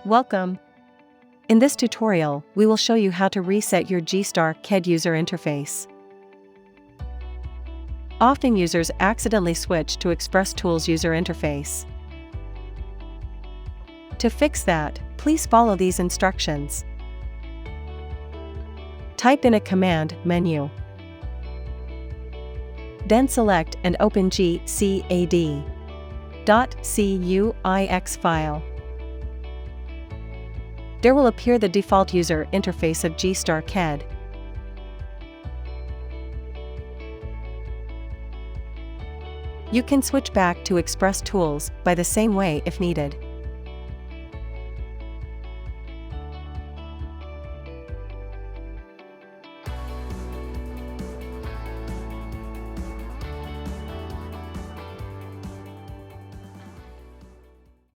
Welcome! In this tutorial, we will show you how to reset your GstarCAD user interface. Often users accidentally switch to Express Tools user interface. To fix that, please follow these instructions. Type in a command menu. Then select and open GCAD.cux file. There will appear the default user interface of GstarCAD. You can switch back to Express Tools by the same way if needed.